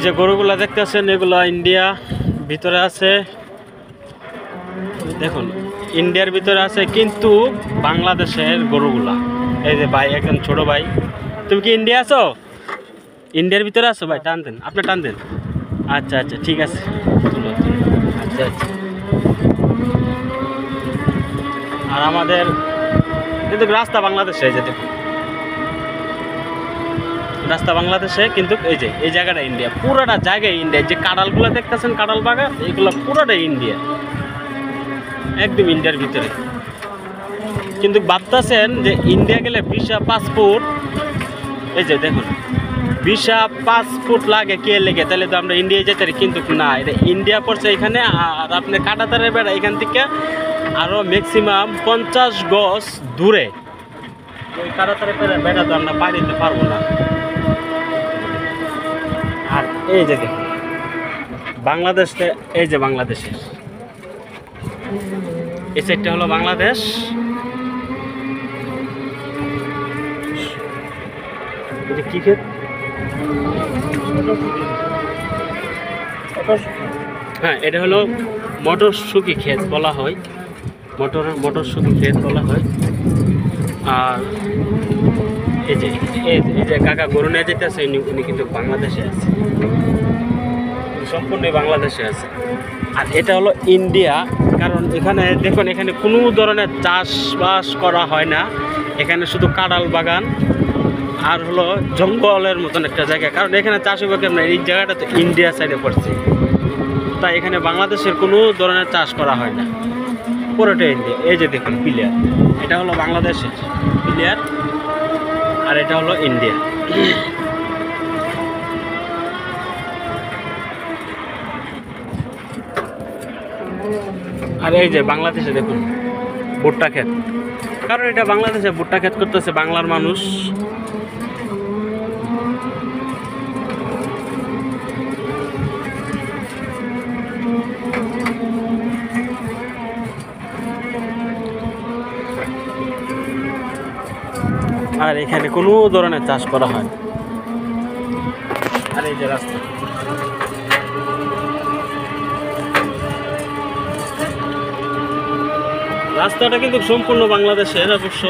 এই যে গরুগুলা দেখতেছেন এগুলা ইন্ডিয়া ভিতরে আছে, দেখুন ইন্ডিয়ার ভিতরে আছে কিন্তু বাংলাদেশের গরুগুলা। এই যে ভাই একজন ছোট ভাই, তুমি কি ইন্ডিয়া আছো? ইন্ডিয়ার ভিতরে আছো ভাই? টান দেন, আপনি টান দেন। আচ্ছা আচ্ছা ঠিক আছে, আচ্ছা আচ্ছা। আর আমাদের কিন্তু রাস্তা বাংলাদেশে, এই যে দেখুন রাস্তা বাংলাদেশে কিন্তু এই যে এই জায়গাটা ইন্ডিয়া, পুরোটা জায়গায় ইন্ডিয়া। যে কাঁঠালগুলো দেখতেছেন কাঁঠাল বাগান, এইগুলো পুরোটাই ইন্ডিয়া, একদম ইন্ডিয়ার ভিতরে। কিন্তু ভাবতেছেন যে ইন্ডিয়া গেলে ভিসা পাসপোর্ট, এই যে দেখুন ভিসা পাসপোর্ট লাগে কে লেগে, তাহলে তো আমরা ইন্ডিয়া যেতে পারি, কিন্তু না, এটা ইন্ডিয়া পড়ছে এখানে। আর আপনি কাঁটাতারের বেড়া এখান থেকে আরও ম্যাক্সিমাম 50 গজ দূরে, ওই কাঁটাতারের বেড়া তো আমরা পার দিতে পারবো না। আর এই যে দেখুন বাংলাদেশে, এই যে বাংলাদেশের এই সাইডটা হলো বাংলাদেশ। এটা কি ক্ষেত? হ্যাঁ, এটা হলো মটরশুঁটি ক্ষেত বলা হয়, মটরশুঁটি ক্ষেত বলা হয়। আর এই যে কাকা গরু নিয়ে যেতে আছে, উনি কিন্তু বাংলাদেশে আছে, সম্পূর্ণ বাংলাদেশে আছে। আর এটা হলো ইন্ডিয়া, কারণ এখানে দেখুন এখানে কোনো ধরনের চাষবাস করা হয় না, এখানে শুধু কাঁঠাল বাগান আর হলো জঙ্গলের মতন একটা জায়গা। কারণ এখানে চাষবাস না, এই জায়গাটা তো ইন্ডিয়া সাইডে পড়ছে, তাই এখানে বাংলাদেশের কোনো ধরনের চাষ করা হয় না, পুরোটা ইন্ডিয়া। এই যে দেখুন প্লেয়ার, এটা হলো বাংলাদেশের প্লেয়ার আর এটা হলো ইন্ডিয়া। আর এই যে বাংলাদেশে দেখুন ভুট্টা ক্ষেত, কারণ এটা বাংলাদেশে ভুট্টা ক্ষেত করতেছে বাংলার মানুষ। আর এখানে কোনো ধরনের চাষ করা হয়। আর এই যে রাস্তা, রাস্তাটা কিন্তু সম্পূর্ণ বাংলাদেশের অবশ্য।